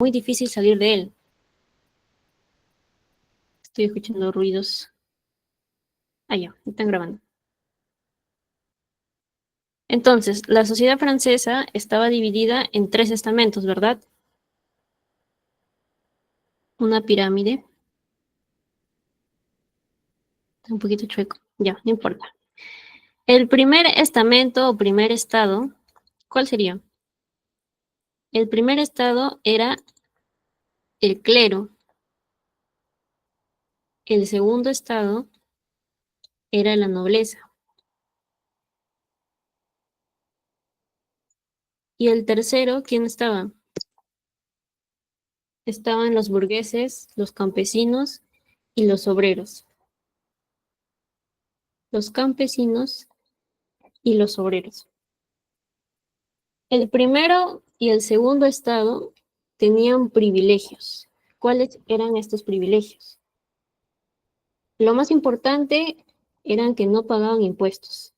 muy difícil salir de él. Estoy escuchando ruidos. Ah, ya, están grabando. Entonces, la sociedad francesa estaba dividida en tres estamentos, ¿verdad? Una pirámide. Está un poquito chueco. Ya, no importa. El primer estamento o primer estado, ¿cuál sería? El primer estado era el clero. El segundo estado era la nobleza. Y el tercero, ¿quién estaba? Estaban los burgueses, los campesinos y los obreros. Los campesinos y los obreros. El primero y el segundo estado tenían privilegios. ¿Cuáles eran estos privilegios? Lo más importante eran que no pagaban impuestos.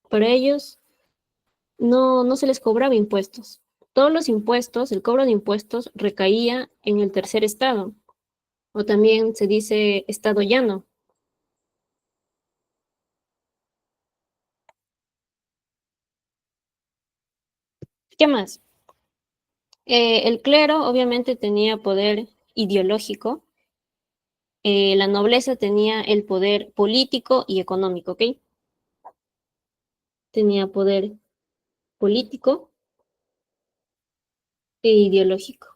Para ellos no se les cobraba impuestos. Todos los impuestos, el cobro de impuestos recaía en el tercer estado, o también se dice estado llano. ¿Qué más? El clero obviamente tenía poder ideológico, la nobleza tenía el poder político y económico, ¿ok? Tenía poder político e ideológico.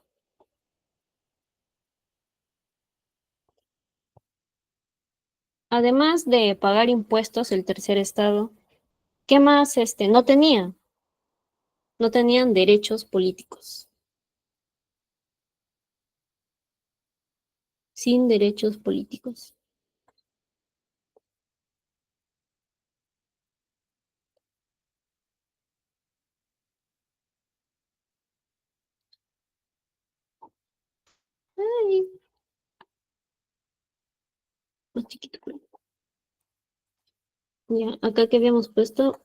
Además de pagar impuestos, el tercer estado, ¿qué más no tenía? No tenían derechos políticos. Sin derechos políticos. Ay, más chiquito. Ya, acá que habíamos puesto,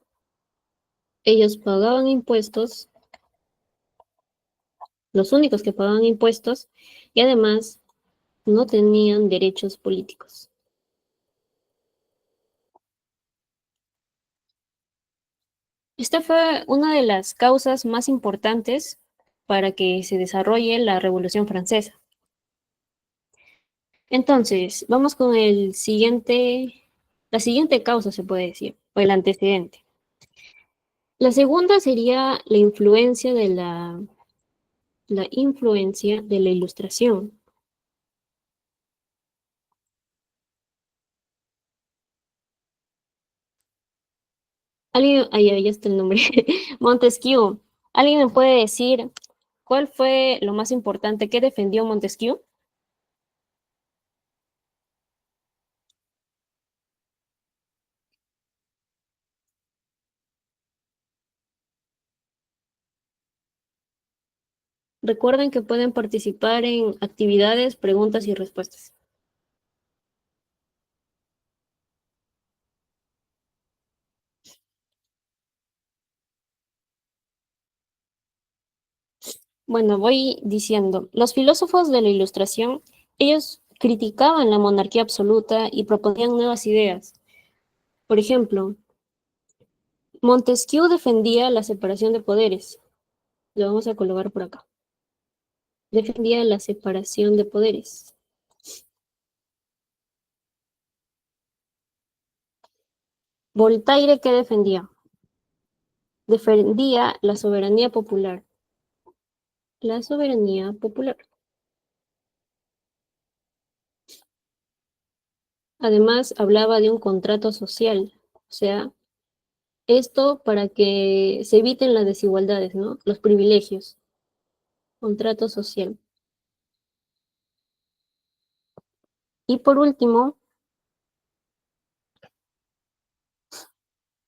ellos pagaban impuestos, los únicos que pagaban impuestos, y además no tenían derechos políticos. Esta fue una de las causas más importantes para que se desarrolle la Revolución Francesa. Entonces, vamos con la siguiente causa se puede decir, o el antecedente. La segunda sería la influencia de la Ilustración. Alguien, ahí está el nombre, Montesquieu. ¿Alguien me puede decir cuál fue lo más importante que defendió Montesquieu? Recuerden que pueden participar en actividades, preguntas y respuestas. Bueno, voy diciendo, los filósofos de la Ilustración, ellos criticaban la monarquía absoluta y proponían nuevas ideas. Por ejemplo, Montesquieu defendía la separación de poderes. Lo vamos a colocar por acá. Defendía la separación de poderes. Voltaire, ¿qué defendía? Defendía la soberanía popular. La soberanía popular. Además, hablaba de un contrato social, o sea, esto para que se eviten las desigualdades, ¿no? Los privilegios. Contrato social. Y por último,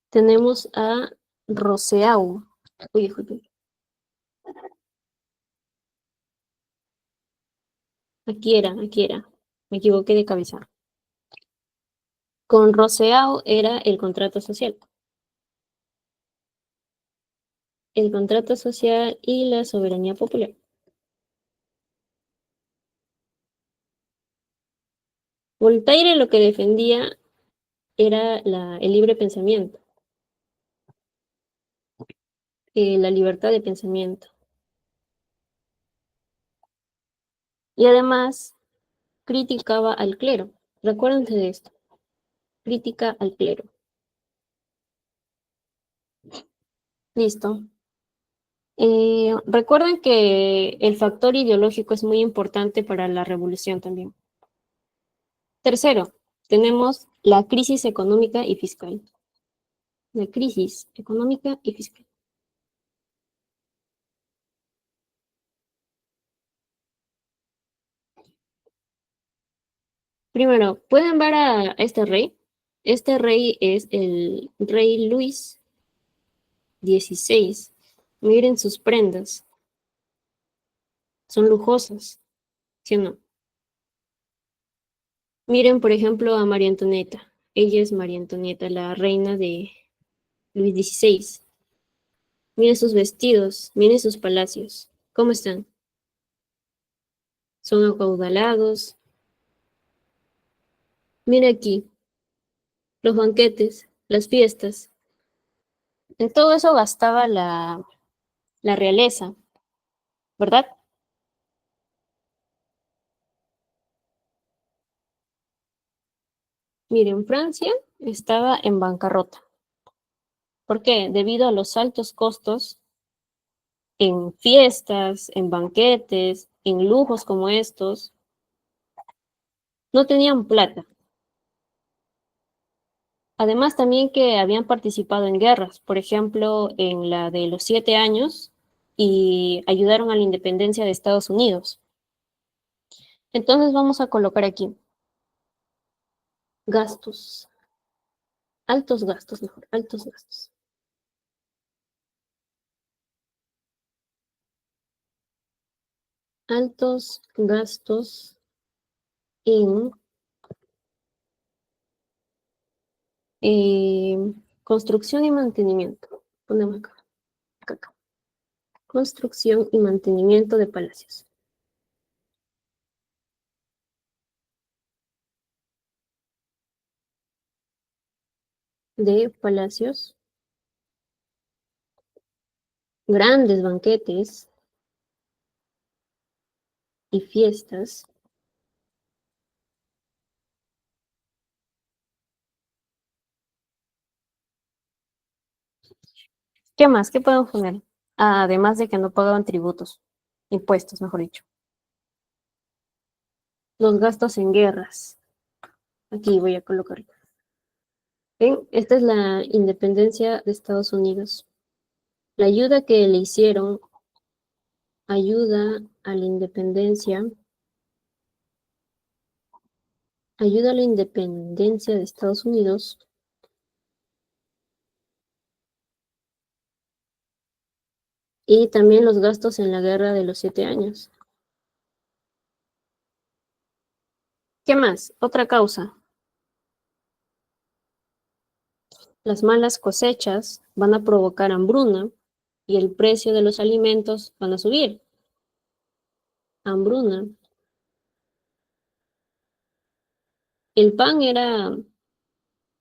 tenemos a Rousseau. Uy, disculpe. Aquí era. Me equivoqué de cabeza. Con Rousseau era el contrato social. el contrato social y la soberanía popular. Voltaire lo que defendía era el libre pensamiento, la libertad de pensamiento. Y además criticaba al clero. Recuérdense de esto, crítica al clero. Listo. Recuerden que el factor ideológico es muy importante para la revolución también. Tercero, tenemos la crisis económica y fiscal. La crisis económica y fiscal. Primero, ¿pueden ver a este rey? Este rey es el rey Luis XVI. Miren sus prendas, son lujosas, ¿sí o no? Miren, por ejemplo, a María Antonieta. Ella es María Antonieta, la reina de Luis XVI. Miren sus vestidos, miren sus palacios. ¿Cómo están? Son acaudalados. Mira aquí, los banquetes, las fiestas. En todo eso gastaba la realeza, ¿verdad? Miren, Francia estaba en bancarrota. ¿Por qué? Debido a los altos costos en fiestas, en banquetes, en lujos como estos, no tenían plata. Además, también que habían participado en guerras, por ejemplo, en la de los 7 años, y ayudaron a la independencia de Estados Unidos. Entonces vamos a colocar aquí gastos, altos gastos, mejor, altos gastos. Altos gastos en eh, construcción y mantenimiento. Ponemos acá, acá, acá. Construcción y mantenimiento de palacios. De palacios, grandes banquetes y fiestas. ¿Qué más? ¿Qué podemos poner? Además de que no pagaban tributos, impuestos, mejor dicho. Los gastos en guerras. Aquí voy a colocarlo. ¿Ven? Esta es la independencia de Estados Unidos. La ayuda que le hicieron, ayuda a la independencia, ayuda a la independencia de Estados Unidos. Y también los gastos en la guerra de los 7 años. ¿Qué más? Otra causa. Las malas cosechas van a provocar hambruna y el precio de los alimentos van a subir. Hambruna. El pan era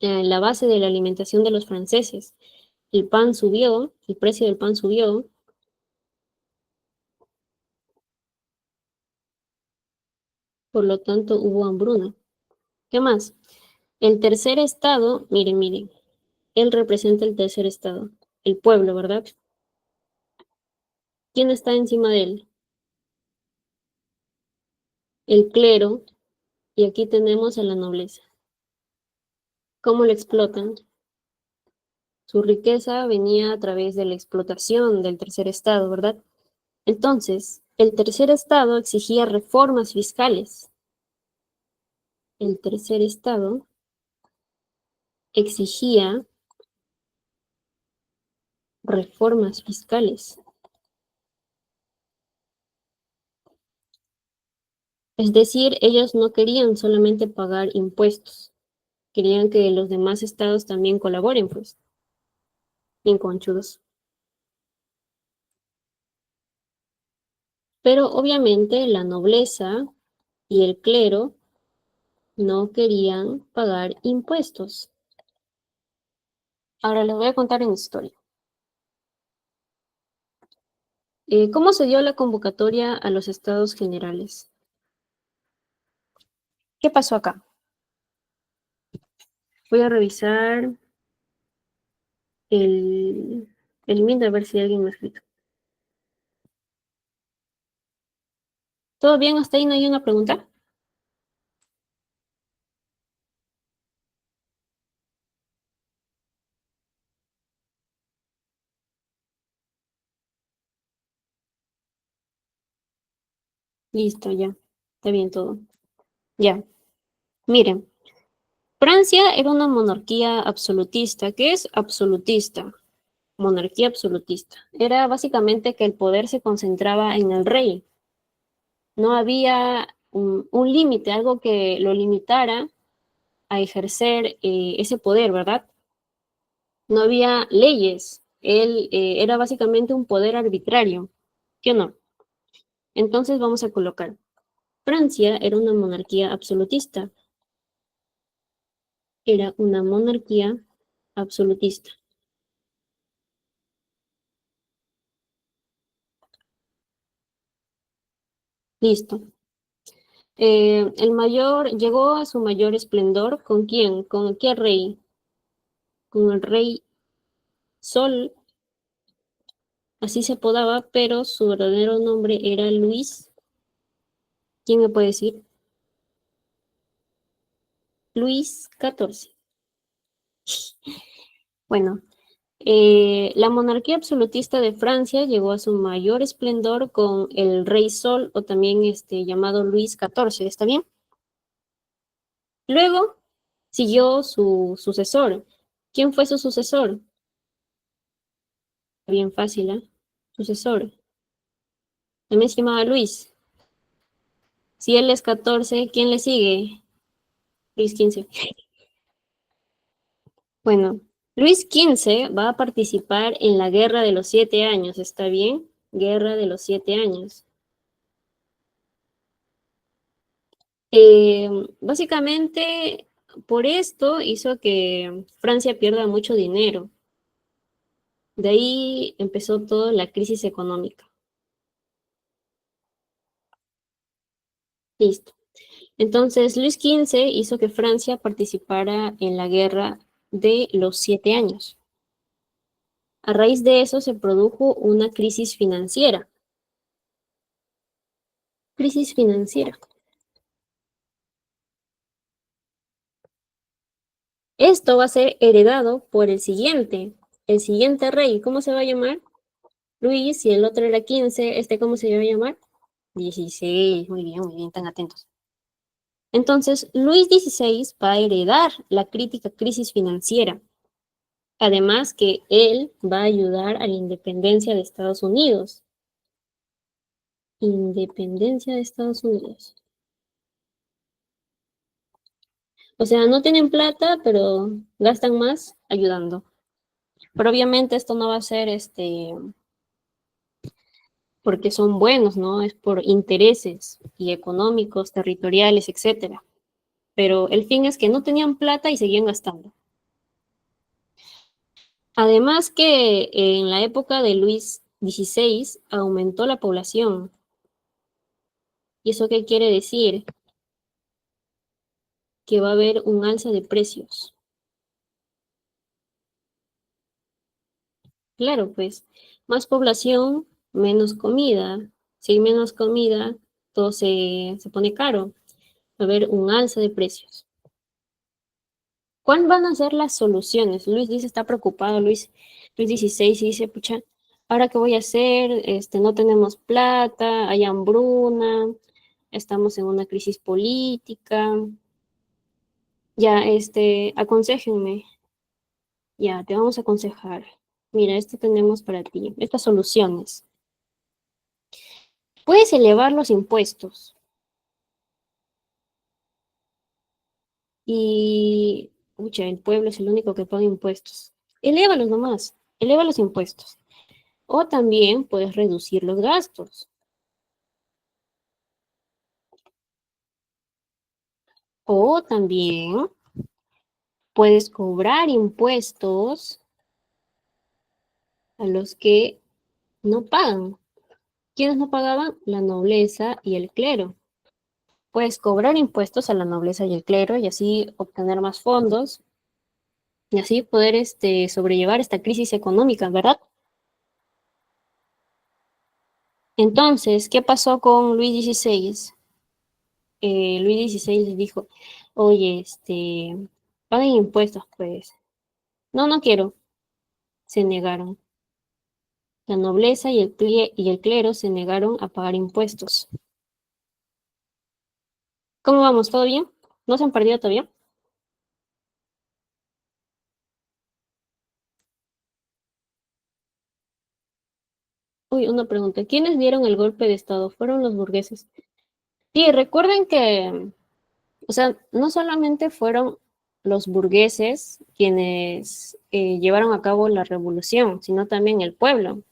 la base de la alimentación de los franceses. El pan subió, el precio del pan subió, por lo tanto hubo hambruna. ¿Qué más? El tercer estado, miren, miren, él representa el tercer estado, el pueblo, ¿verdad? ¿Quién está encima de él? El clero, y aquí tenemos a la nobleza. ¿Cómo lo explotan? Su riqueza venía a través de la explotación del tercer estado, ¿verdad? Entonces, el tercer estado exigía reformas fiscales. El tercer estado exigía reformas fiscales. Es decir, ellos no querían solamente pagar impuestos, querían que los demás estados también colaboren, pues, bien conchudos. Pero obviamente la nobleza y el clero no querían pagar impuestos. Ahora les voy a contar en historia. ¿Cómo se dio la convocatoria a los estados generales? ¿Qué pasó acá? Voy a revisar el email a ver si alguien me ha escrito. ¿Todo bien hasta ahí? ¿No hay una pregunta? Listo, ya. Está bien todo. Ya. Miren, Francia era una monarquía absolutista. ¿Qué es absolutista? Monarquía absolutista. Era básicamente que el poder se concentraba en el rey. No había un límite, algo que lo limitara a ejercer ese poder, ¿verdad? No había leyes. Él era básicamente un poder arbitrario. ¿Sí o no? Entonces vamos a colocar. Francia era una monarquía absolutista. Era una monarquía absolutista. Listo. El mayor llegó a su mayor esplendor. ¿Con quién? ¿Con qué rey? Con el rey Sol, así se apodaba, pero su verdadero nombre era Luis. ¿Quién me puede decir? Luis XIV. Bueno, la monarquía absolutista de Francia llegó a su mayor esplendor con el rey Sol, o también llamado Luis XIV. ¿Está bien? Luego siguió su sucesor. ¿Quién fue su sucesor? Bien fácil, ¿eh? Sucesor. También se llamaba Luis. Si él es 14, ¿quién le sigue? Luis XV. Bueno, Luis XV va a participar en la Guerra de los 7 Años, ¿está bien? Guerra de los 7 Años. Básicamente, por esto hizo que Francia pierda mucho dinero. De ahí empezó toda la crisis económica. Listo. Entonces, Luis XV hizo que Francia participara en la Guerra de los 7 Años. A raíz de eso se produjo una crisis financiera. Crisis financiera. Esto va a ser heredado por el siguiente rey. ¿Cómo se va a llamar? Luis, y el otro era 15. ¿Cómo se va a llamar? 16. Muy bien, tan atentos. Entonces, Luis XVI va a heredar la crítica crisis financiera. Además que él va a ayudar a la independencia de Estados Unidos. Independencia de Estados Unidos. O sea, no tienen plata, pero gastan más ayudando. Pero obviamente esto no va a ser porque son buenos, ¿no? Es por intereses y económicos, territoriales, etcétera. Pero el fin es que no tenían plata y seguían gastando. Además que en la época de Luis XVI aumentó la población. ¿Y eso qué quiere decir? Que va a haber un alza de precios. Claro, pues, más población, menos comida. Si hay menos comida, todo se pone caro. Va a haber un alza de precios. ¿Cuáles van a ser las soluciones? Luis dice, está preocupado, Luis 16 y dice, pucha, ¿ahora qué voy a hacer? No tenemos plata, hay hambruna, estamos en una crisis política. Ya, aconséjenme. Ya, te vamos a aconsejar. Mira, esto tenemos para ti, estas soluciones. Puedes elevar los impuestos y, pucha, el pueblo es el único que paga impuestos. Elévalos nomás, eleva los impuestos. O también puedes reducir los gastos. O también puedes cobrar impuestos a los que no pagan. ¿Quiénes no pagaban? La nobleza y el clero. Puedes cobrar impuestos a la nobleza y el clero y así obtener más fondos y así poder sobrellevar esta crisis económica, ¿verdad? Entonces, ¿qué pasó con Luis XVI? Luis XVI les dijo, oye, paguen impuestos, pues. No, no quiero. Se negaron. La nobleza y el clero se negaron a pagar impuestos. ¿Cómo vamos? ¿Todo bien? ¿No se han perdido todavía? Uy, una pregunta. ¿Quiénes dieron el golpe de Estado? Fueron los burgueses. Sí, recuerden que, o sea, no solamente fueron los burgueses quienes llevaron a cabo la revolución, sino también el pueblo.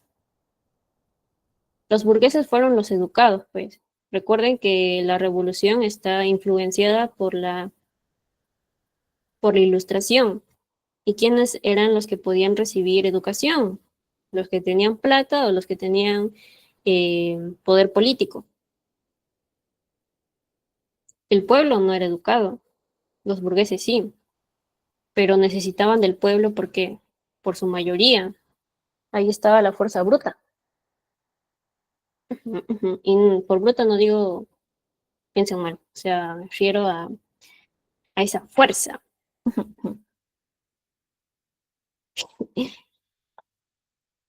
Los burgueses fueron los educados, pues. Recuerden que la revolución está influenciada por la ilustración. ¿Y quiénes eran los que podían recibir educación? Los que tenían plata o los que tenían poder político. El pueblo no era educado, los burgueses sí, pero necesitaban del pueblo porque, por su mayoría, ahí estaba la fuerza bruta. Ujú, ujú. Y por bruta no digo piensen mal, o sea, me refiero a esa fuerza.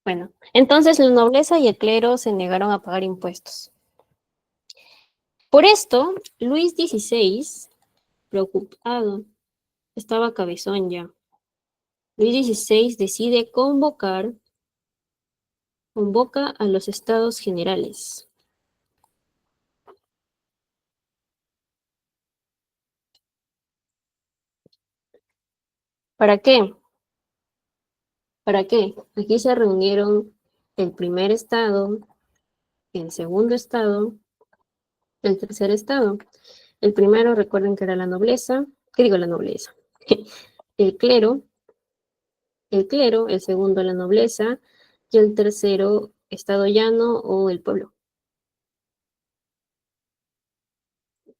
Bueno, entonces la nobleza y el clero se negaron a pagar impuestos. Por esto, Luis XVI, preocupado, estaba cabezón ya. Luis XVI decide convoca a los estados generales. ¿Para qué? ¿Para qué? Aquí se reunieron el primer estado, el segundo estado, el tercer estado. El primero, recuerden que era la nobleza, ¿qué digo la nobleza? El clero, el segundo la nobleza y el tercero estado llano o el pueblo.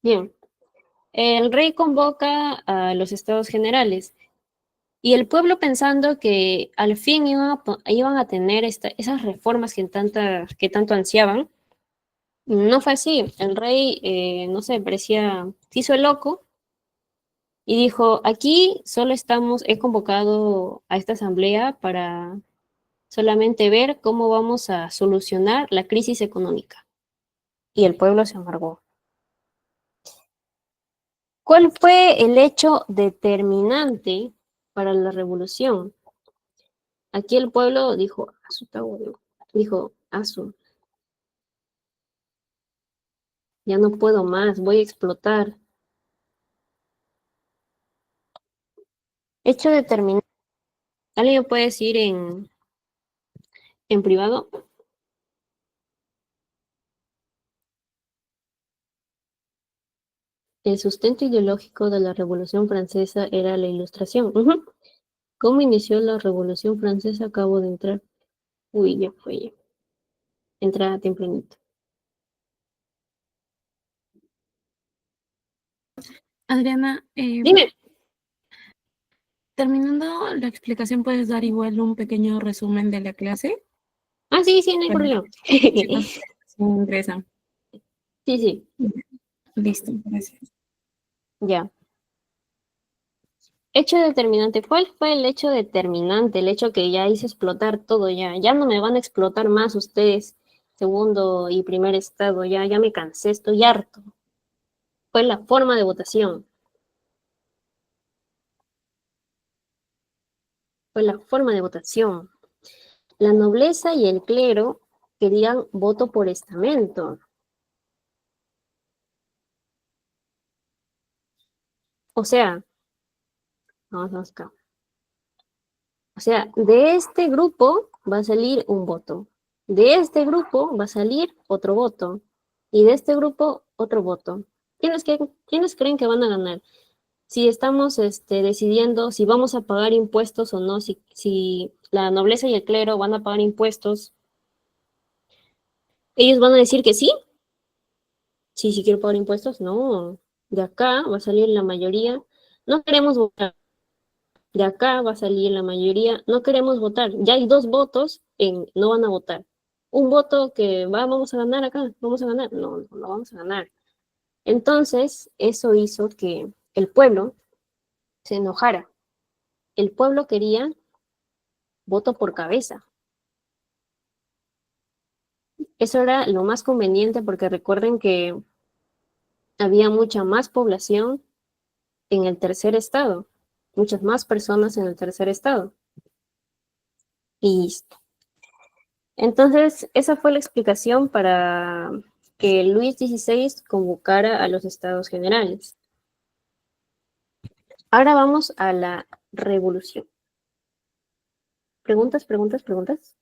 Bien, el rey convoca a los estados generales y el pueblo pensando que al fin iban a tener esas reformas que tanto ansiaban. No fue así. El rey, no sé, parecía, se hizo el loco y dijo, aquí solo he convocado a esta asamblea para solamente ver cómo vamos a solucionar la crisis económica. Y el pueblo se amargó. ¿Cuál fue el hecho determinante para la revolución? Aquí el pueblo dijo, dijo, ya no puedo más, voy a explotar. Hecho determinante. ¿Alguien me puede decir en privado? El sustento ideológico de la Revolución Francesa era la Ilustración. Ujú. ¿Cómo inició la Revolución Francesa? Acabo de entrar. Uy, ya fue. Entrada tempranito. Adriana, Dime. terminando la explicación, ¿puedes dar igual un pequeño resumen de la clase? Ah, sí, sí, no hay Para que problema. los chicos se ingresan. Sí, sí, Listo, gracias. ya. Hecho determinante. ¿Cuál fue el hecho determinante? El hecho que ya hice explotar todo ya. Ya no me van a explotar más ustedes, segundo y primer estado. Ya me cansé, estoy harto. Fue la forma de votación. Fue la forma de votación. La nobleza y el clero querían voto por estamento. O sea, vamos acá. O sea, de este grupo va a salir un voto. De este grupo va a salir otro voto. Y de este grupo otro voto. ¿Quiénes creen que van a ganar? Si estamos decidiendo si vamos a pagar impuestos o no, si la nobleza y el clero van a pagar impuestos, ellos van a decir que sí. Sí, sí quiero pagar impuestos. No, de acá va a salir la mayoría. No queremos votar. De acá va a salir la mayoría. No queremos votar. Ya hay dos votos en no van a votar. Un voto que vamos a ganar acá, vamos a ganar. No, no, no vamos a ganar. Entonces, eso hizo que el pueblo se enojara. El pueblo quería voto por cabeza. Eso era lo más conveniente porque recuerden que había mucha más población en el tercer estado, muchas más personas en el tercer estado. Y listo. Entonces, esa fue la explicación para que Luis XVI convocara a los estados generales. Ahora vamos a la revolución. ¿Preguntas, preguntas, preguntas?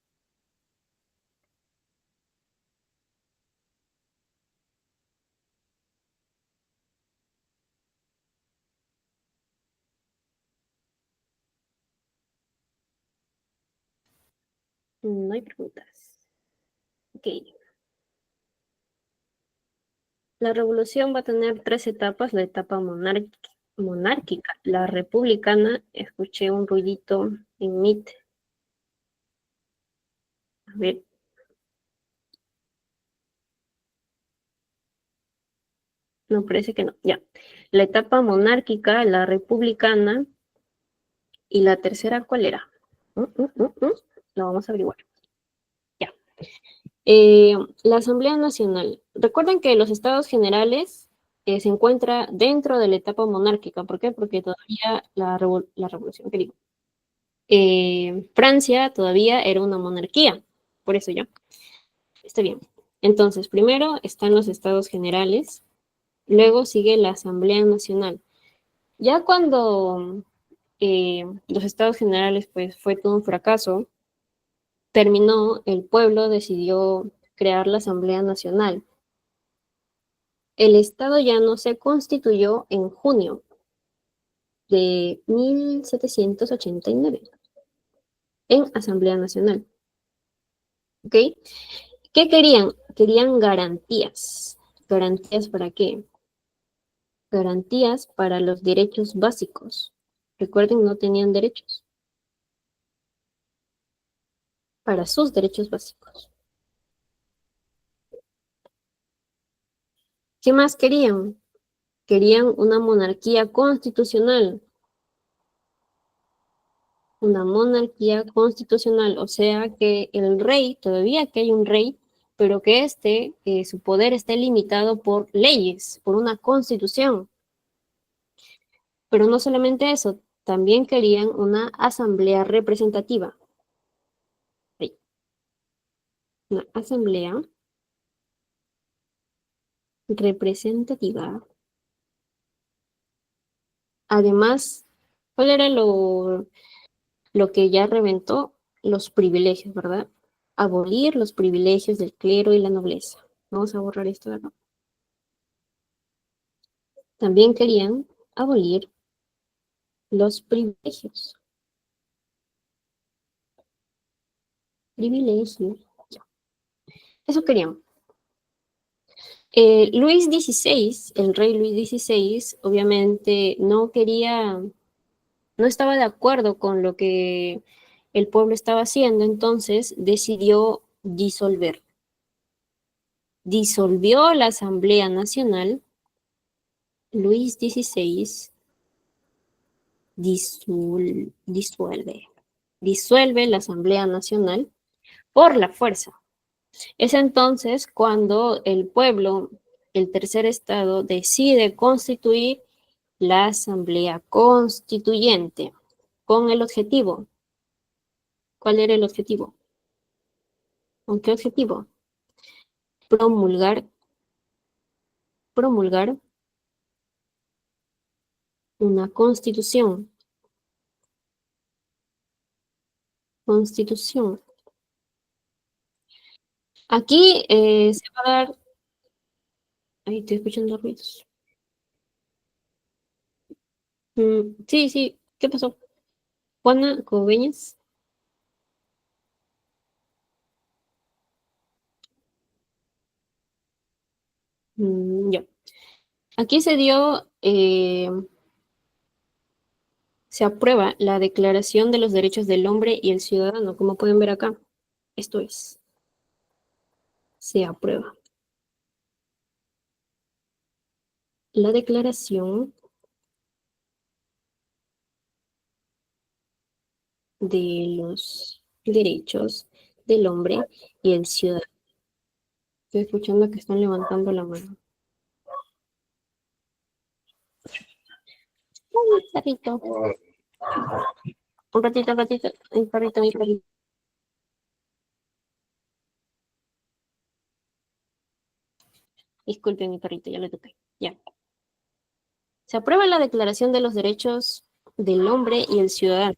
No hay preguntas. Ok. La revolución va a tener tres etapas. La etapa monárquica, la republicana. Escuché un ruidito en Meet. A ver. No, parece que no. Ya. La etapa monárquica, la republicana. Y la tercera, ¿cuál era? Lo vamos a averiguar. Ya. Eh, la Asamblea Nacional. Recuerden que los estados generales se encuentra dentro de la etapa monárquica. ¿Por qué? Porque todavía la revolución, ¿qué digo? Francia todavía era una monarquía. Por eso ya. Está bien. Entonces, primero están los estados generales, luego sigue la Asamblea Nacional. Ya cuando los estados generales, pues fue todo un fracaso, terminó, el pueblo decidió crear la Asamblea Nacional. El Estado ya no se constituyó en junio de 1789 en Asamblea Nacional. ¿Ok? ¿Qué querían? Querían garantías. ¿Garantías para qué? Garantías para los derechos básicos. Recuerden, no tenían derechos. Para sus derechos básicos. ¿Qué más querían? Querían una monarquía constitucional. Una monarquía constitucional, o sea que el rey, todavía que hay un rey, pero que su poder esté limitado por leyes, por una constitución. Pero no solamente eso, también querían una asamblea representativa. Una asamblea representativa. Además, ¿cuál era lo que ya reventó? Los privilegios, ¿verdad? Abolir los privilegios del clero y la nobleza. Vamos a borrar esto de acá. También querían abolir los privilegios. Privilegios. Eso querían. Luis XVI, el rey Luis XVI, obviamente no estaba de acuerdo con lo que el pueblo estaba haciendo, entonces decidió disolver. Disolvió la Asamblea Nacional. Luis XVI disuelve la Asamblea Nacional por la fuerza. Es entonces cuando el pueblo, el tercer estado, decide constituir la Asamblea Constituyente con el objetivo. ¿Cuál era el objetivo? ¿Con qué objetivo? Promulgar una constitución. Constitución. Aquí se va a dar. Ahí estoy escuchando ruidos. Sí, sí. ¿Qué pasó? Juana Coveñas. Ya. Aquí se aprueba la Declaración de los Derechos del Hombre y el Ciudadano, como pueden ver acá. Esto es, se aprueba la Declaración de los Derechos del Hombre y el Ciudadano. Estoy escuchando que están levantando la mano. Ay, perrito. Un ratito, un ratito. Mi perrito, mi perrito. Disculpe, mi perrito, ya le toqué. Ya. Se aprueba la Declaración de los Derechos del Hombre y el Ciudadano.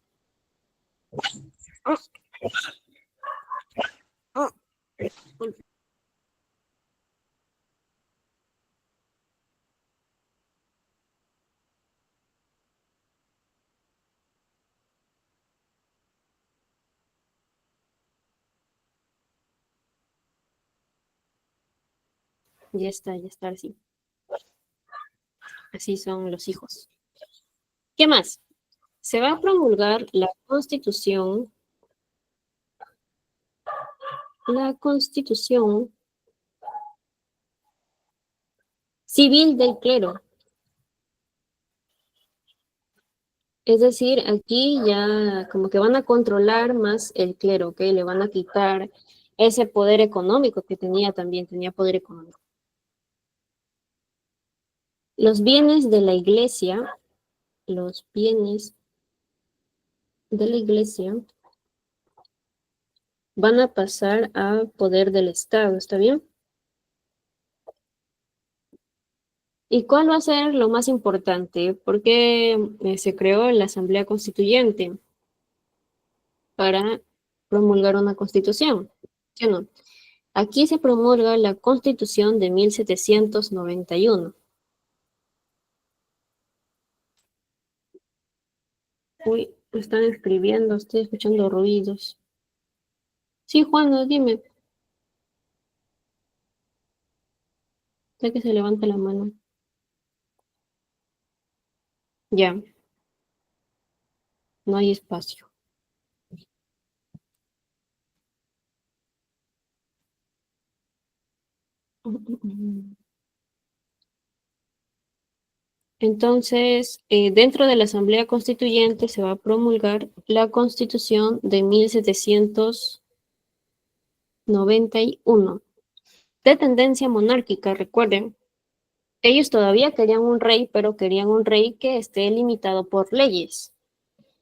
Ya está, así. Así son los hijos. ¿Qué más? Se va a promulgar la Constitución Civil del Clero. Es decir, aquí ya como que van a controlar más el clero, ¿ok? Le van a quitar ese poder económico que tenía también, tenía poder económico. Los bienes de la iglesia, los bienes de la iglesia van a pasar a poder del Estado, ¿está bien? ¿Y cuál va a ser lo más importante? Porque se creó la Asamblea Constituyente para promulgar una constitución, ¿sí o no? Aquí se promulga la Constitución de 1791. Uy, me están escribiendo, estoy escuchando ruidos. Sí, Juan, no, dime, ya que se levanta la mano. Ya, no hay espacio. Entonces, dentro de la Asamblea Constituyente se va a promulgar la Constitución de 1791, de tendencia monárquica, recuerden. Ellos todavía querían un rey, pero querían un rey que esté limitado por leyes.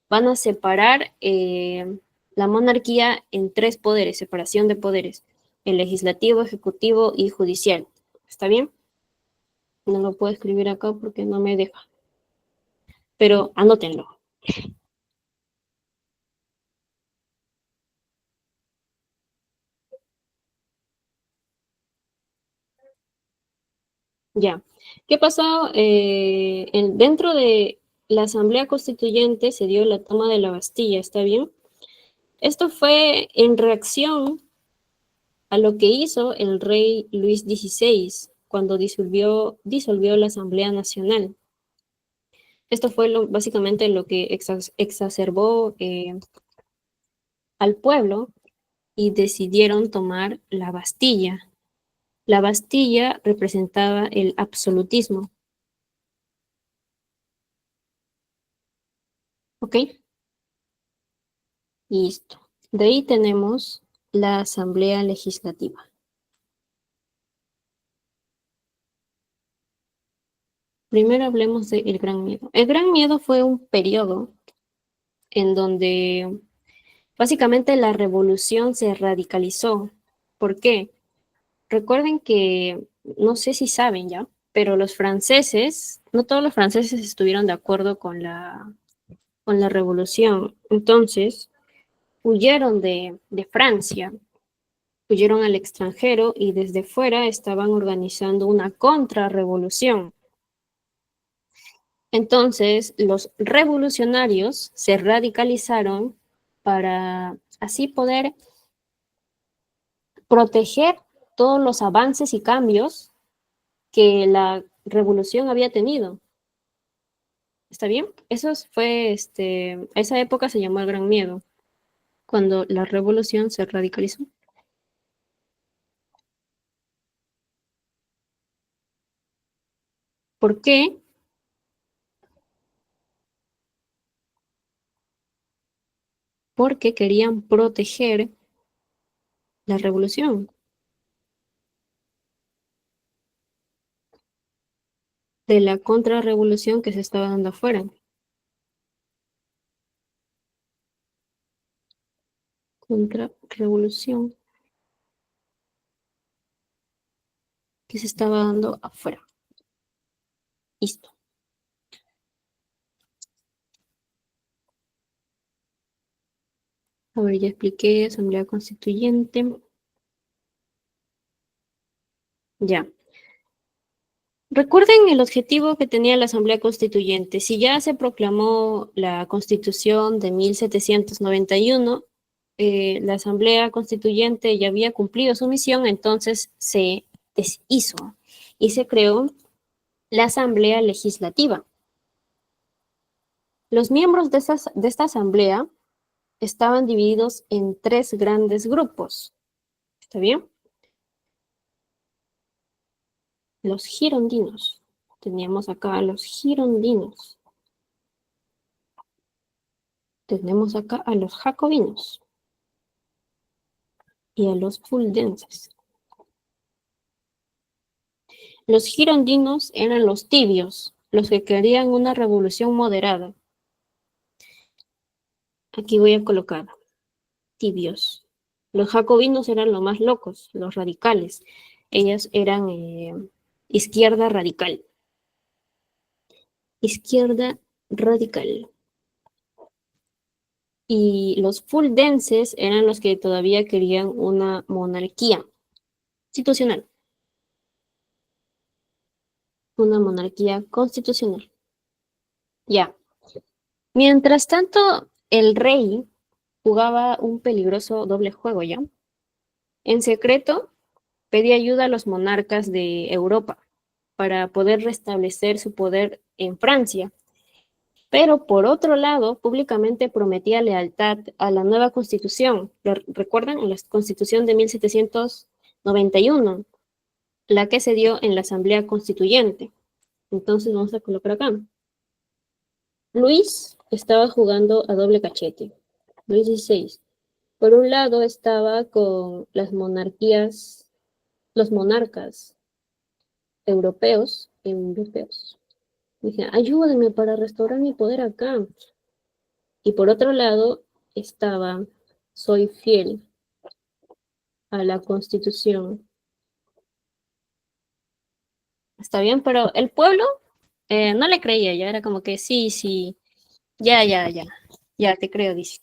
Van a separar la monarquía en tres poderes, separación de poderes, el legislativo, ejecutivo y judicial. ¿Está bien? No lo puedo escribir acá porque no me deja, pero anótenlo. Ya. ¿Qué pasó? Dentro de la Asamblea Constituyente se dio la toma de la Bastilla, ¿está bien? Esto fue en reacción a lo que hizo el rey Luis XVI cuando disolvió la Asamblea Nacional. Esto fue básicamente lo que exacerbó al pueblo y decidieron tomar la Bastilla. La Bastilla representaba el absolutismo. ¿Ok? Listo. De ahí tenemos la Asamblea Legislativa. Primero hablemos del Gran Miedo. El Gran Miedo fue un periodo en donde básicamente la revolución se radicalizó. ¿Por qué? Recuerden que, no sé si saben ya, pero los franceses, no todos los franceses estuvieron de acuerdo con la revolución. Entonces, huyeron de Francia, huyeron al extranjero y desde fuera estaban organizando una contrarrevolución. Entonces, los revolucionarios se radicalizaron para así poder proteger todos los avances y cambios que la revolución había tenido. ¿Está bien? Esa época se llamó el Gran Miedo, cuando la revolución se radicalizó. ¿Por qué? Porque querían proteger la revolución de la contrarrevolución que se estaba dando afuera. Contrarrevolución que se estaba dando afuera. Listo. A ver, ya expliqué, Asamblea Constituyente. Ya. Recuerden el objetivo que tenía la Asamblea Constituyente. Si ya se proclamó la Constitución de 1791, la Asamblea Constituyente ya había cumplido su misión, entonces se deshizo y se creó la Asamblea Legislativa. Los miembros de esta Asamblea estaban divididos en 3 grandes grupos. ¿Está bien? Los girondinos. Teníamos acá a los girondinos. Tenemos acá a los jacobinos y a los fuldenses. Los girondinos eran los tibios, los que querían una revolución moderada. Aquí voy a colocar tibios. Los jacobinos eran los más locos, los radicales. Ellos eran izquierda radical. Izquierda radical. Y los fuldenses eran los que todavía querían una monarquía constitucional. Una monarquía constitucional. Ya. Mientras tanto, el rey jugaba un peligroso doble juego, ¿ya? En secreto, pedía ayuda a los monarcas de Europa para poder restablecer su poder en Francia. Pero por otro lado, públicamente prometía lealtad a la nueva constitución. ¿Recuerdan? La constitución de 1791, la que se dio en la Asamblea Constituyente. Entonces vamos a colocar acá. Luis estaba jugando a doble cachete. Luis XVI. Por un lado estaba con las monarquías, los monarcas europeos. Dije, ayúdenme para restaurar mi poder acá. Y por otro lado estaba, soy fiel a la Constitución. Está bien, pero el pueblo no le creía, ya era como que sí, sí, ya te creo, dice.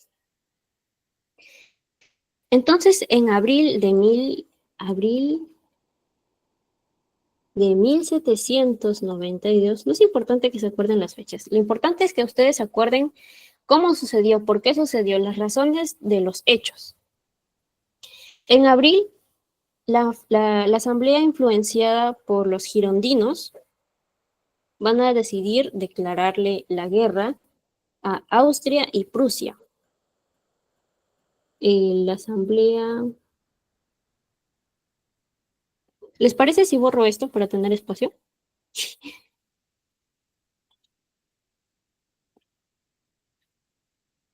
Entonces, en abril de 1792, no es importante que se acuerden las fechas, lo importante es que ustedes se acuerden cómo sucedió, por qué sucedió, las razones de los hechos. En abril, la asamblea influenciada por los girondinos van a decidir declararle la guerra a Austria y Prusia. La asamblea... ¿Les parece si borro esto para tener espacio?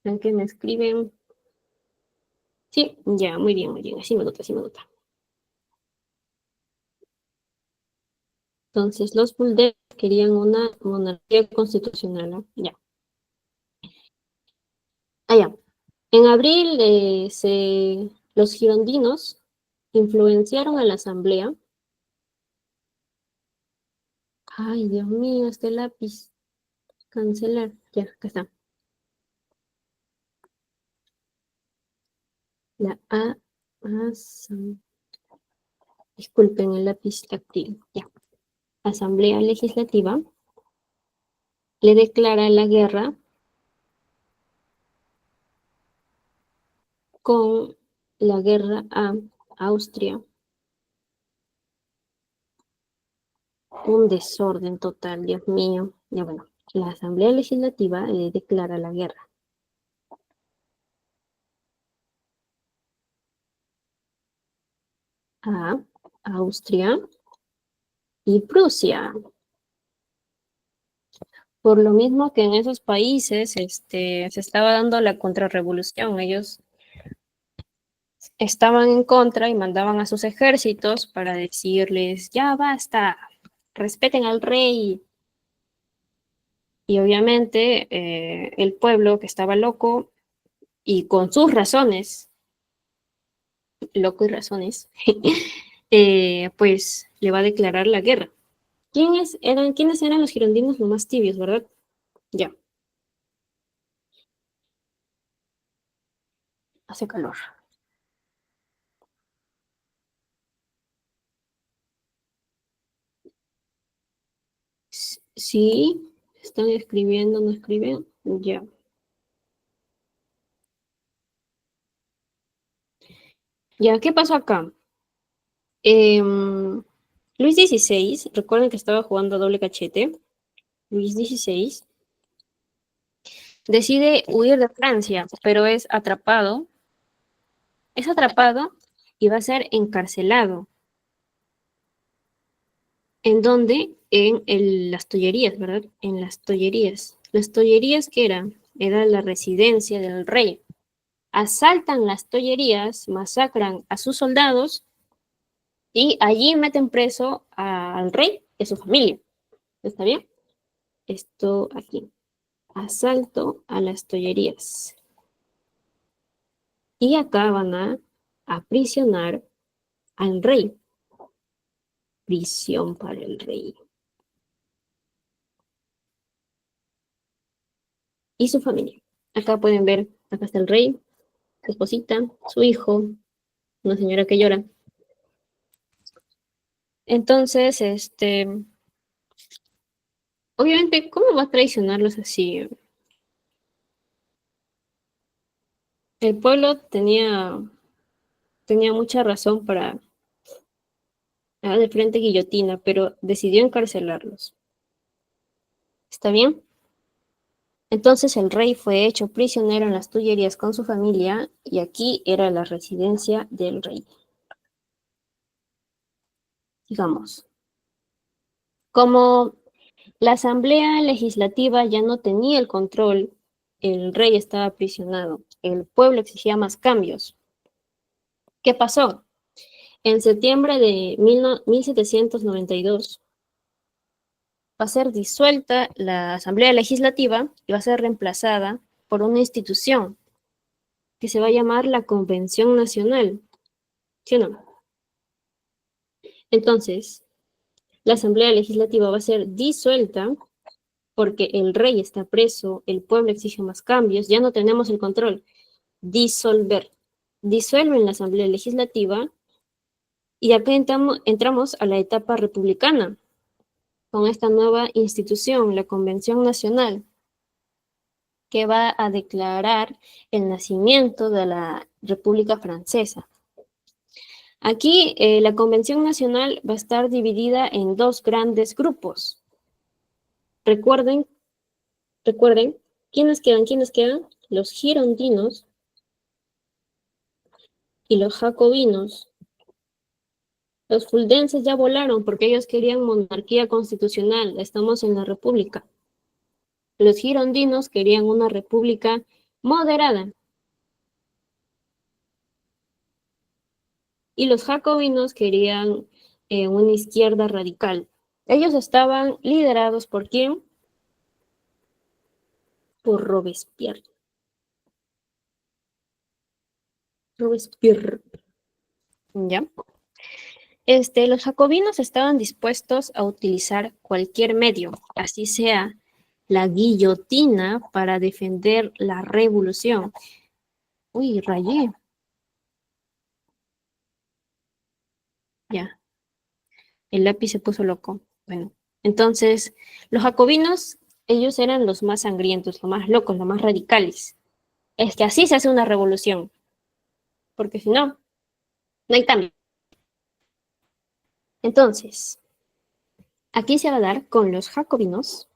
Aunque me escriben... Sí, ya, muy bien, así me gusta, así me gusta. Entonces, los Fuldes querían una monarquía constitucional, ¿no? Ya. Ya. En abril, los girondinos influenciaron a la asamblea. Ay, Dios mío, este lápiz. Cancelar. Ya, acá está. La A. Disculpen el lápiz táctil. Ya. Asamblea Legislativa le declara la guerra con la guerra a Austria. Un desorden total, Dios mío. Ya bueno, la Asamblea Legislativa le declara la guerra a Austria y Prusia. Por lo mismo que en esos países se estaba dando la contrarrevolución. Ellos estaban en contra y mandaban a sus ejércitos para decirles, ya basta, respeten al rey. Y obviamente el pueblo que estaba loco y con sus razones, loco y razones, pues le va a declarar la guerra. ¿Quiénes eran los girondinos los más tibios, verdad? Ya, hace calor. Sí, están escribiendo, no escriben. Ya. Ya, ¿qué pasó acá? Luis XVI, recuerden que estaba jugando a doble cachete. Luis XVI decide huir de Francia, pero es atrapado y va a ser encarcelado. ¿En dónde? Las Tollerías, ¿verdad? En las Tollerías. ¿Las Tollerías qué eran? Era la residencia del rey. Asaltan las Tollerías, masacran a sus soldados y allí meten preso al rey y a su familia. ¿Está bien? Esto aquí. Asalto a las Tollerías. Y acá van a aprisionar al rey. Prisión para el rey. Y su familia. Acá pueden ver, acá está el rey, su esposita, su hijo, una señora que llora. Entonces, obviamente, ¿cómo va a traicionarlos así? El pueblo tenía mucha razón para de frente guillotina, pero decidió encarcelarlos. ¿Está bien? Entonces el rey fue hecho prisionero en las Tullerías con su familia y aquí era la residencia del rey. Digamos, como la Asamblea Legislativa ya no tenía el control, el rey estaba aprisionado, el pueblo exigía más cambios. ¿Qué pasó? En septiembre de 1792 va a ser disuelta la Asamblea Legislativa y va a ser reemplazada por una institución que se va a llamar la Convención Nacional. ¿Sí o no? Entonces, la Asamblea Legislativa va a ser disuelta porque el rey está preso, el pueblo exige más cambios, ya no tenemos el control. Disolver. Disuelven la Asamblea Legislativa y acá entramos a la etapa republicana con esta nueva institución, la Convención Nacional, que va a declarar el nacimiento de la República Francesa. Aquí la Convención Nacional va a estar dividida en dos grandes grupos. Recuerden, ¿quiénes quedan? Los girondinos y los jacobinos. Los fuldenses ya volaron porque ellos querían monarquía constitucional, estamos en la república. Los girondinos querían una república moderada y los jacobinos querían una izquierda radical. Ellos estaban liderados por ¿quién? Por Robespierre. Robespierre. ¿Ya? Los jacobinos estaban dispuestos a utilizar cualquier medio, así sea la guillotina para defender la revolución. Uy, rayé. Ya, el lápiz se puso loco. Bueno, entonces, los jacobinos Ellos eran los más sangrientos, los más locos, los más radicales. Es que así se hace una revolución, porque si no, no hay cambio. Entonces, aquí se va a dar con los jacobinos,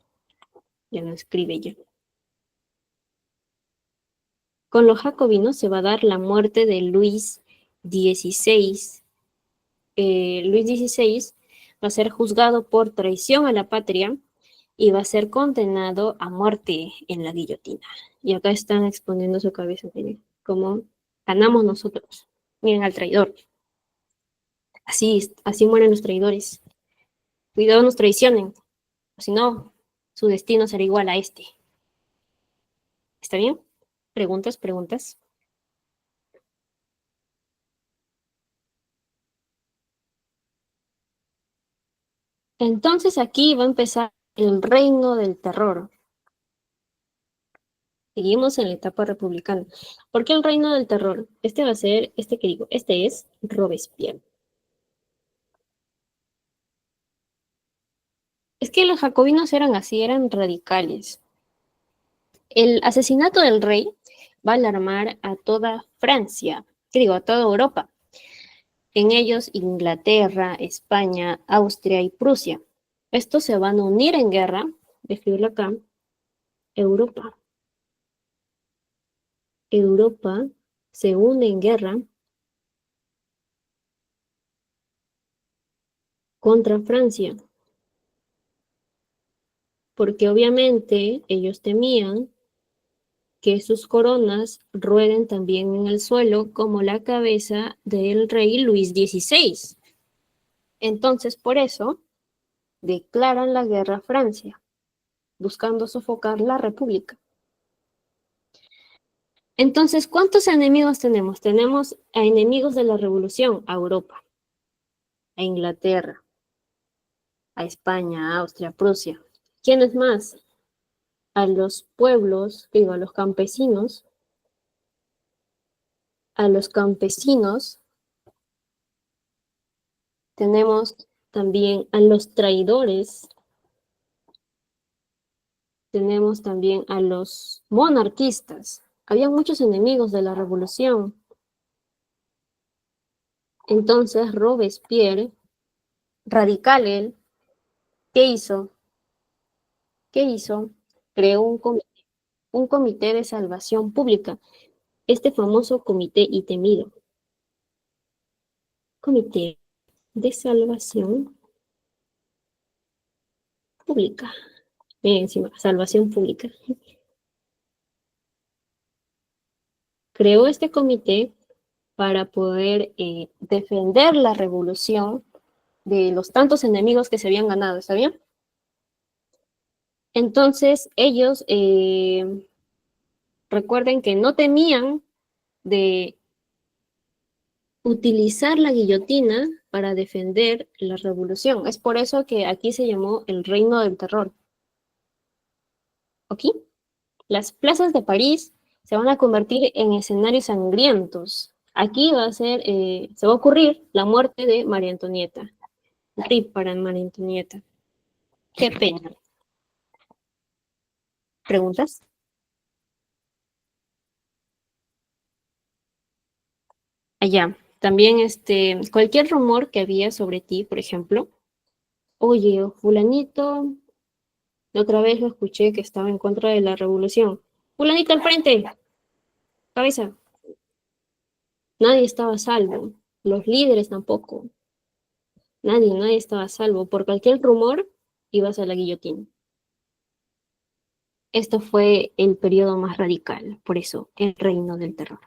ya lo escribe yo. Con los jacobinos se va a dar la muerte de Luis XVI. Luis XVI va a ser juzgado por traición a la patria y va a ser condenado a muerte en la guillotina. Y acá están exponiendo su cabeza, miren, cómo ganamos nosotros. Miren al traidor. Así mueren los traidores. Cuidado, nos traicionen, o si no, su destino será igual a este. ¿Está bien? ¿Preguntas, preguntas? Entonces aquí va a empezar el reino del terror. Seguimos en la etapa republicana. ¿Por qué el reino del terror? Este va a ser, este es Robespierre. Es que los jacobinos eran así, eran radicales. El asesinato del rey va a alarmar a toda Francia, a toda Europa. En ellos Inglaterra, España, Austria y Prusia. Estos se van a unir en guerra, de escribirlo acá, Europa. Europa se une en guerra contra Francia, porque obviamente ellos temían que sus coronas rueden también en el suelo como la cabeza del rey Luis XVI. Entonces, por eso, declaran la guerra a Francia, buscando sofocar la república. Entonces, ¿cuántos enemigos tenemos? Tenemos a enemigos de la revolución, a Europa, a Inglaterra, a España, a Austria, a Prusia. ¿Quiénes más? A los pueblos, a los campesinos, tenemos también a los traidores, tenemos también a los monarquistas. Había muchos enemigos de la revolución. Entonces Robespierre, radical él, ¿qué hizo? ¿Qué hizo? Creó un comité de salvación pública, este famoso comité y temido comité de salvación pública. Miren encima, salvación pública. Creó este comité para poder defender la revolución de los tantos enemigos que se habían ganado, ¿está bien? Entonces ellos recuerden que no temían de utilizar la guillotina para defender la revolución. Es por eso que aquí se llamó el Reino del Terror. ¿Ok? Las plazas de París se van a convertir en escenarios sangrientos. Aquí se va a ocurrir la muerte de María Antonieta. RIP para María Antonieta. Qué pena. ¿Preguntas? Allá. También cualquier rumor que había sobre ti, por ejemplo, oye, fulanito, la otra vez lo escuché que estaba en contra de la revolución. Fulanito al frente, cabeza. Nadie estaba a salvo. Los líderes tampoco. Nadie estaba a salvo. Por cualquier rumor, ibas a la guillotina. Esto fue el periodo más radical, por eso, el reino del terror,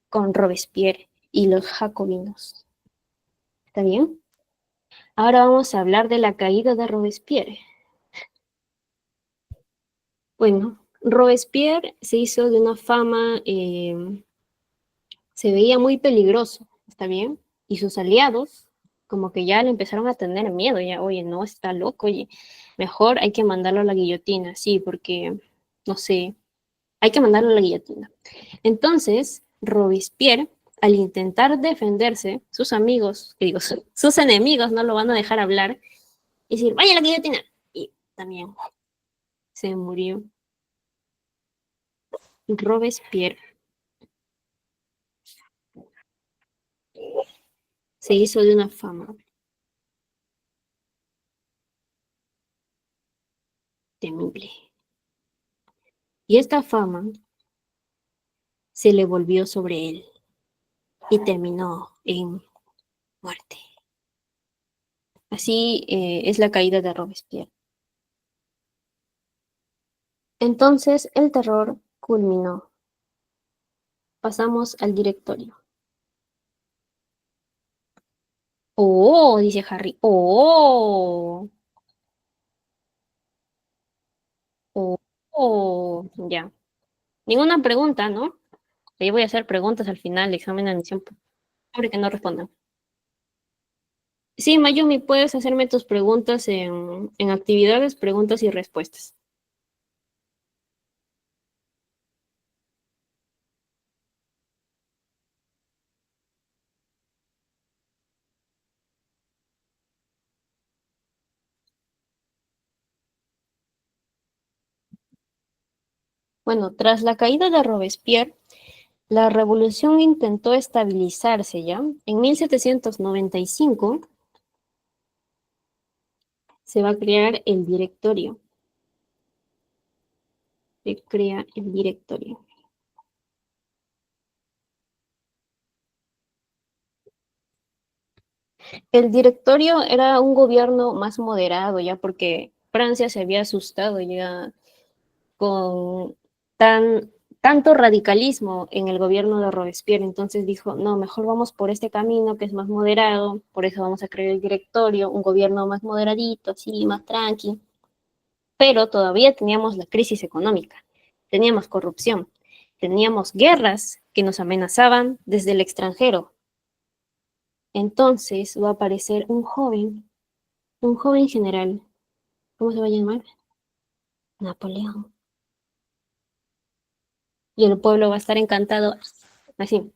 con Robespierre y los jacobinos. ¿Está bien? Ahora vamos a hablar de la caída de Robespierre. Bueno, Robespierre se hizo de una fama, se veía muy peligroso, ¿está bien? Y sus aliados, como que ya le empezaron a tener miedo, ya, oye, no, está loco, oye, mejor hay que mandarlo a la guillotina, sí, porque, no sé, hay que mandarlo a la guillotina. Entonces, Robespierre, al intentar defenderse, sus amigos, sus enemigos no lo van a dejar hablar y decir, vaya a la guillotina. Y también se murió. Robespierre se hizo de una fama temible. Y esta fama se le volvió sobre él y terminó en muerte. Así es la caída de Robespierre. Entonces el terror culminó. Pasamos al directorio. Oh, dice Harry. Oh, oh, oh, ya. Ninguna pregunta, ¿no? Ahí voy a hacer preguntas al final, examen de admisión, pobre que no respondan. Sí, Mayumi, puedes hacerme tus preguntas en actividades, preguntas y respuestas. Bueno, tras la caída de Robespierre, la revolución intentó estabilizarse ya. En 1795 se va a crear el directorio. Se crea el directorio. El directorio era un gobierno más moderado ya porque Francia se había asustado ya con tanto radicalismo en el gobierno de Robespierre. Entonces dijo, no, mejor vamos por este camino que es más moderado, por eso vamos a crear el directorio, un gobierno más moderadito, así, más tranqui. Pero todavía teníamos la crisis económica, teníamos corrupción, teníamos guerras que nos amenazaban desde el extranjero. Entonces va a aparecer un joven general, ¿cómo se va a llamar? Napoleón. Y el pueblo va a estar encantado, así,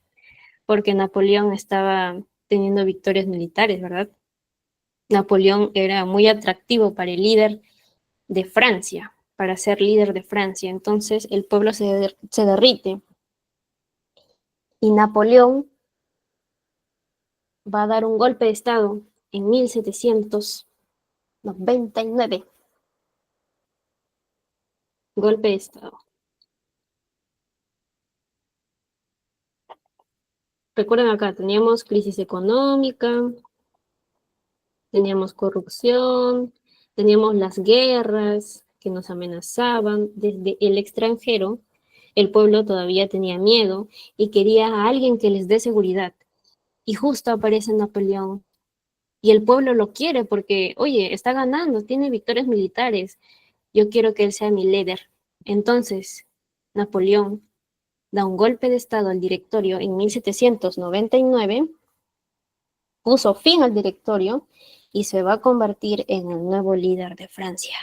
porque Napoleón estaba teniendo victorias militares, ¿verdad? Napoleón era muy atractivo para el líder de Francia, para ser líder de Francia. Entonces el pueblo se derrite y Napoleón va a dar un golpe de Estado en 1799. Golpe de Estado. Recuerden acá, teníamos crisis económica, teníamos corrupción, teníamos las guerras que nos amenazaban desde el extranjero. El pueblo todavía tenía miedo y quería a alguien que les dé seguridad. Y justo aparece Napoleón. Y el pueblo lo quiere porque, oye, está ganando, tiene victorias militares. Yo quiero que él sea mi líder. Entonces, Napoleón da un golpe de estado al directorio en 1799, puso fin al directorio y se va a convertir en el nuevo líder de Francia.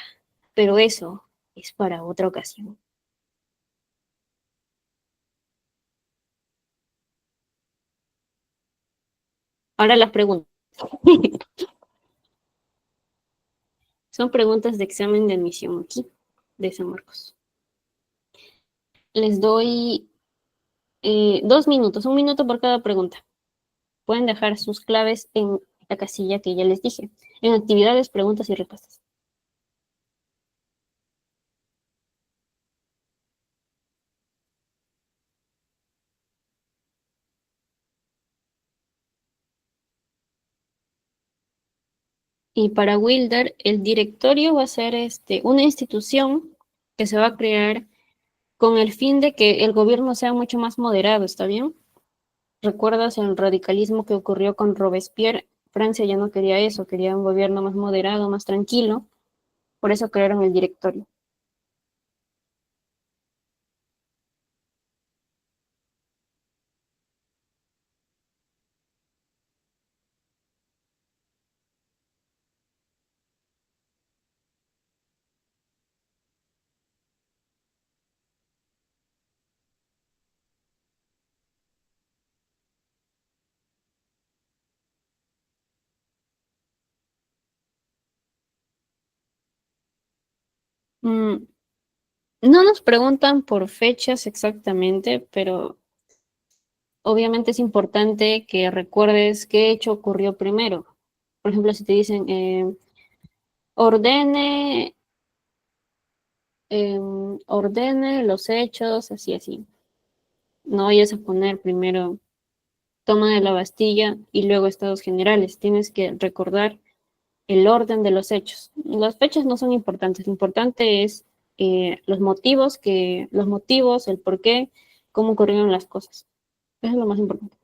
Pero eso es para otra ocasión. Ahora las preguntas. Son preguntas de examen de admisión aquí, de San Marcos. Les doy 2 minutos, 1 minuto por cada pregunta. Pueden dejar sus claves en la casilla que ya les dije, en actividades, preguntas y respuestas. Y para Wilder, el directorio va a ser una institución que se va a crear con el fin de que el gobierno sea mucho más moderado, ¿está bien? ¿Recuerdas el radicalismo que ocurrió con Robespierre? Francia ya no quería eso, quería un gobierno más moderado, más tranquilo, por eso crearon el directorio. Mm, No nos preguntan por fechas exactamente, pero obviamente es importante que recuerdes qué hecho ocurrió primero. Por ejemplo, si te dicen ordene, ordene los hechos, así, así. No vayas a poner primero toma de la Bastilla y luego Estados Generales. Tienes que recordar el orden de los hechos. Las fechas no son importantes. Lo importante es los motivos, el por qué, cómo ocurrieron las cosas. Eso es lo más importante.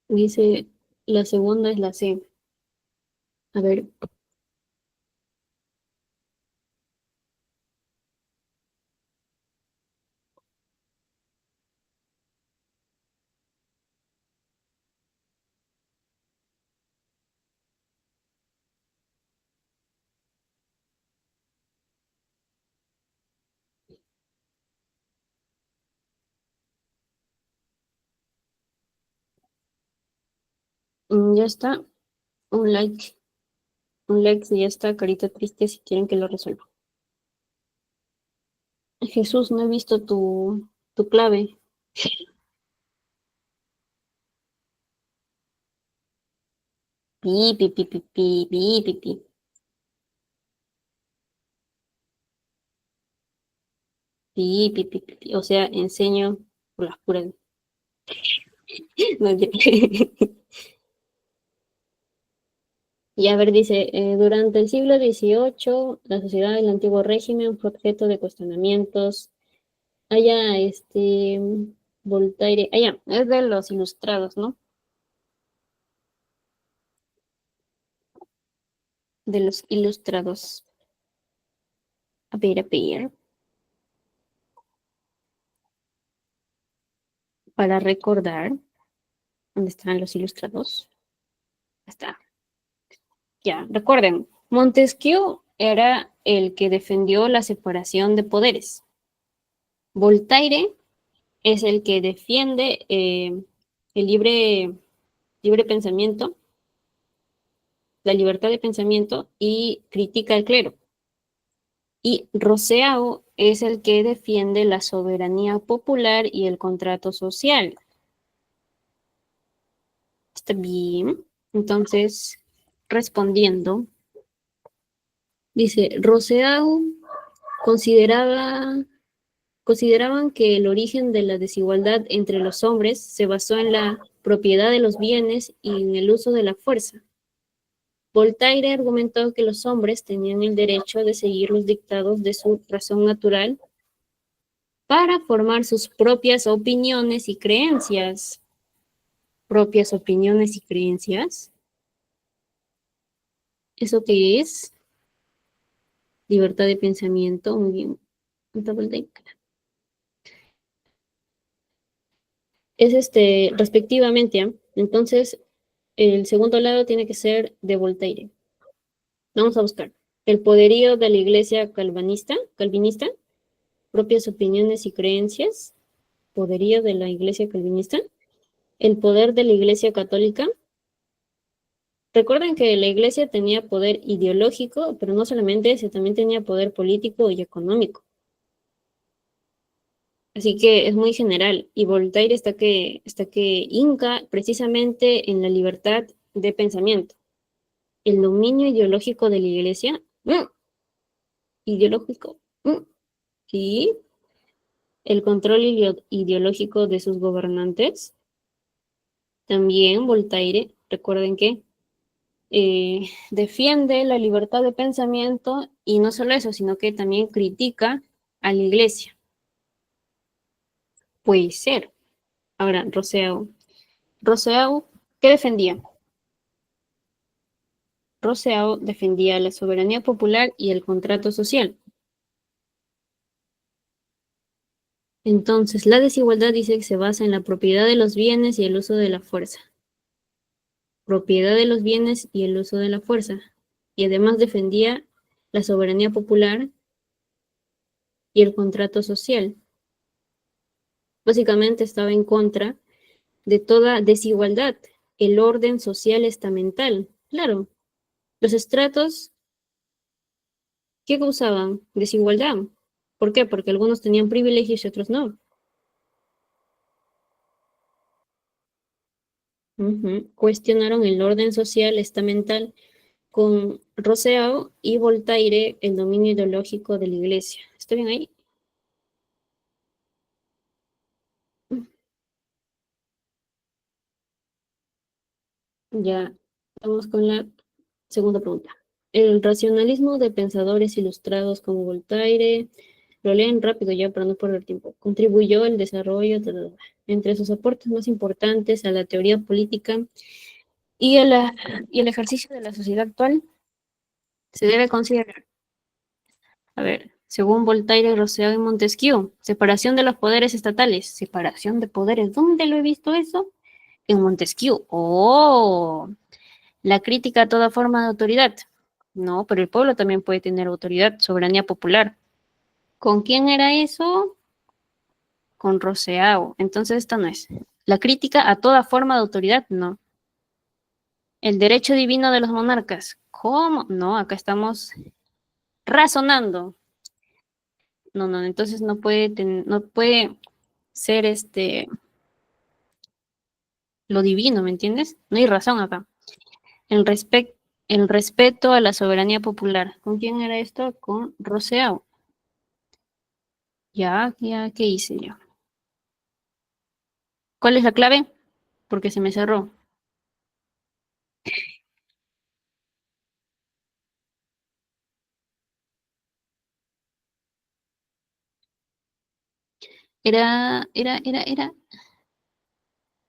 Dice, la segunda es la C. A ver, ya está. Un like. Un like si ya está, carita triste si quieren que lo resuelva. Jesús, no he visto tu clave. Pi, pi, pi, pi, pi, pi, pi, pi. Pi, pi, pi, pi, pi. O sea, enseño por las puras. No, y a ver, dice, durante el siglo XVIII, la sociedad del antiguo régimen fue objeto de cuestionamientos. Allá, Voltaire, allá, es de los ilustrados, ¿no? De los ilustrados. A ver, para recordar, ¿dónde están los ilustrados? Está, ya, recuerden, Montesquieu era el que defendió la separación de poderes. Voltaire es el que defiende el libre pensamiento, la libertad de pensamiento y critica al clero. Y Rousseau es el que defiende la soberanía popular y el contrato social. ¿Está bien? Entonces, respondiendo, dice, Rousseau consideraba, consideraban que el origen de la desigualdad entre los hombres se basó en la propiedad de los bienes y en el uso de la fuerza. Voltaire argumentó que los hombres tenían el derecho de seguir los dictados de su razón natural para formar sus propias opiniones y creencias. Propias opiniones y creencias. ¿Eso qué es? Libertad de pensamiento. Muy bien. Es respectivamente. ¿Eh? Entonces, el segundo lado tiene que ser de Voltaire. Vamos a buscar. El poderío de la iglesia calvinista, propias opiniones y creencias. Poderío de la iglesia calvinista. El poder de la iglesia católica. Recuerden que la iglesia tenía poder ideológico, pero no solamente ese, también tenía poder político y económico. Así que es muy general. Y Voltaire está que hinca precisamente en la libertad de pensamiento. El dominio ideológico de la iglesia, ideológico, sí, el control ideológico de sus gobernantes. También Voltaire, recuerden que defiende la libertad de pensamiento y no solo eso, sino que también critica a la iglesia. Puede ser. Ahora, Rousseau, ¿qué defendía? Rousseau defendía la soberanía popular y el contrato social. Entonces, la desigualdad dice que se basa en la propiedad de los bienes y el uso de la fuerza. Propiedad de los bienes y el uso de la fuerza. Y además defendía la soberanía popular y el contrato social. Básicamente estaba en contra de toda desigualdad, el orden social estamental. Claro, los estratos, ¿qué causaban? Desigualdad. ¿Por qué? Porque algunos tenían privilegios y otros no. Cuestionaron el orden social estamental con Rousseau y Voltaire el dominio ideológico de la Iglesia. ¿Está bien ahí? Ya vamos con la segunda pregunta. El racionalismo de pensadores ilustrados como Voltaire, lo leen rápido ya para no perder tiempo, contribuyó al desarrollo, entre sus aportes más importantes a la teoría política y, y el ejercicio de la sociedad actual, se debe considerar, a ver, según Voltaire, Rousseau y Montesquieu, separación de los poderes estatales, separación de poderes, ¿dónde lo he visto eso? En Montesquieu. Oh, la crítica a toda forma de autoridad. No, pero el pueblo también puede tener autoridad, soberanía popular. ¿Con quién era eso? Con Rousseau. Entonces esta no es. La crítica a toda forma de autoridad, no. El derecho divino de los monarcas. ¿Cómo? No, acá estamos razonando. No, no, entonces no puede ser lo divino, ¿me entiendes? No hay razón acá. El, respect, el respeto a la soberanía popular. ¿Con quién era esto? Con Rousseau. Ya, ¿qué hice yo? ¿Cuál es la clave? Porque se me cerró. Era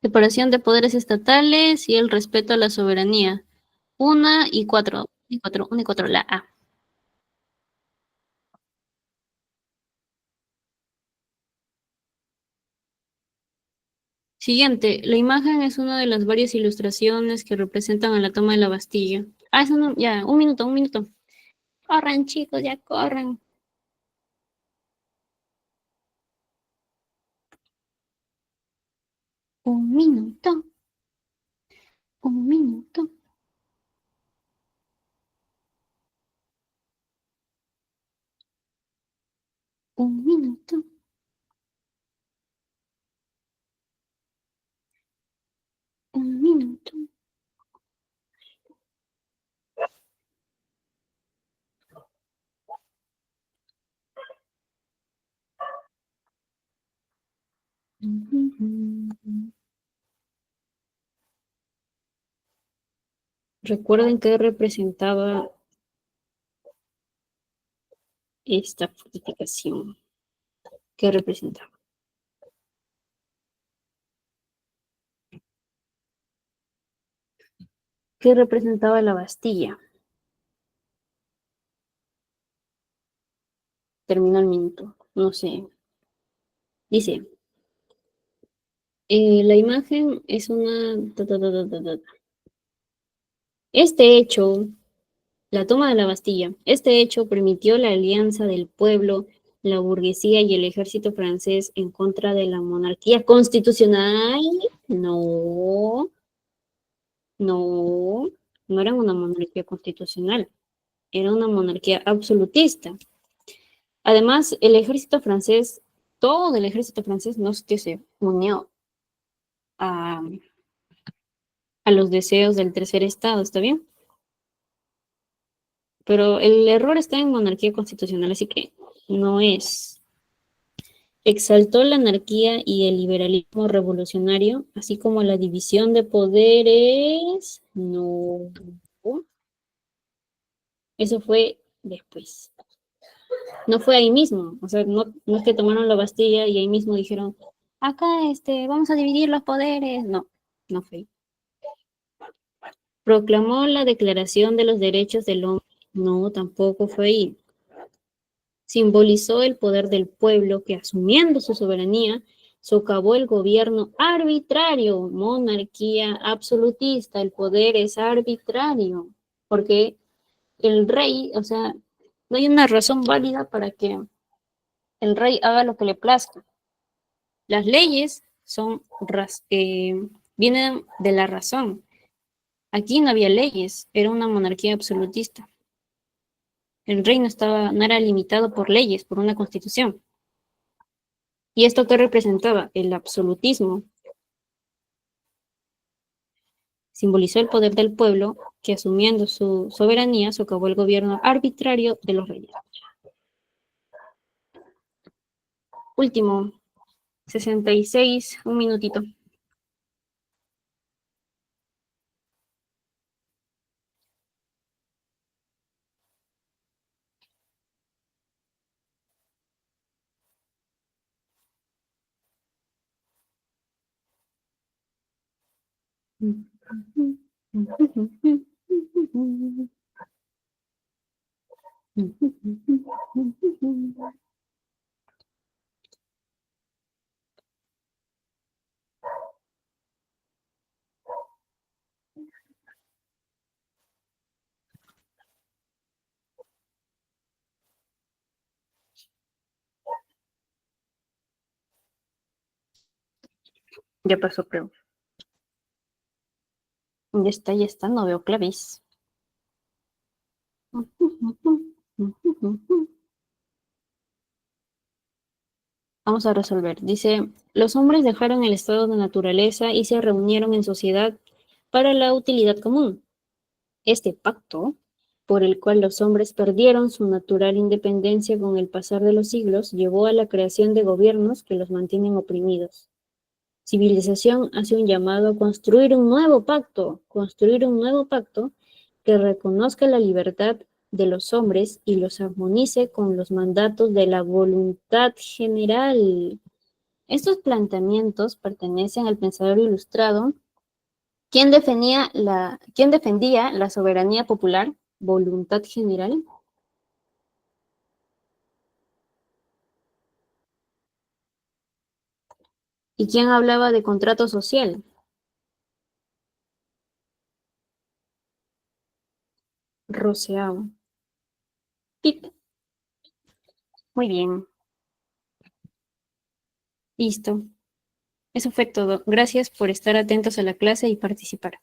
separación de poderes estatales y el respeto a la soberanía. Una y cuatro, la A. Siguiente, la imagen es una de las varias ilustraciones que representan a la toma de la Bastilla. Ah, eso no, ya, un minuto, un minuto. Corran, chicos, ya corran. Un minuto, un minuto, un minuto, un minuto. Recuerden que representaba esta fortificación. ¿Qué representaba? ¿Qué representaba la Bastilla? Terminó el minuto. No sé. Dice, la imagen es una... Este hecho, la toma de la Bastilla, este hecho permitió la alianza del pueblo, la burguesía y el ejército francés en contra de la monarquía constitucional. No, no, no era una monarquía constitucional, era una monarquía absolutista. Además, el ejército francés, todo el ejército francés no es que se unió a, a los deseos del tercer estado, ¿está bien? Pero el error está en monarquía constitucional, así que no es. Exaltó la anarquía y el liberalismo revolucionario, así como la división de poderes. No, eso fue después. No fue ahí mismo, o sea, no es que tomaron la Bastilla y ahí mismo dijeron, acá vamos a dividir los poderes. No, no fue ahí. Proclamó la Declaración de los Derechos del Hombre. No, tampoco fue ahí. Simbolizó el poder del pueblo que, asumiendo su soberanía, socavó el gobierno arbitrario, monarquía absolutista. El poder es arbitrario, porque el rey, o sea, no hay una razón válida para que el rey haga lo que le plazca. Las leyes vienen de la razón. Aquí no había leyes, era una monarquía absolutista. El rey no era limitado por leyes, por una constitución. ¿Y esto qué representaba? El absolutismo. Simbolizó el poder del pueblo que, asumiendo su soberanía, socavó el gobierno arbitrario de los reyes. Último, 66, un minutito. Ya pasó, creo. Ya está, no veo clavis. Vamos a resolver. Dice, los hombres dejaron el estado de naturaleza y se reunieron en sociedad para la utilidad común. Este pacto, por el cual los hombres perdieron su natural independencia con el pasar de los siglos, llevó a la creación de gobiernos que los mantienen oprimidos. Civilización hace un llamado a construir un nuevo pacto que reconozca la libertad de los hombres y los armonice con los mandatos de la voluntad general. Estos planteamientos pertenecen al pensador ilustrado, quien defendía la soberanía popular, voluntad general, y quien hablaba de contrato social, Rousseau. Pip. Muy bien, listo. Eso fue todo. Gracias por estar atentos a la clase y participar.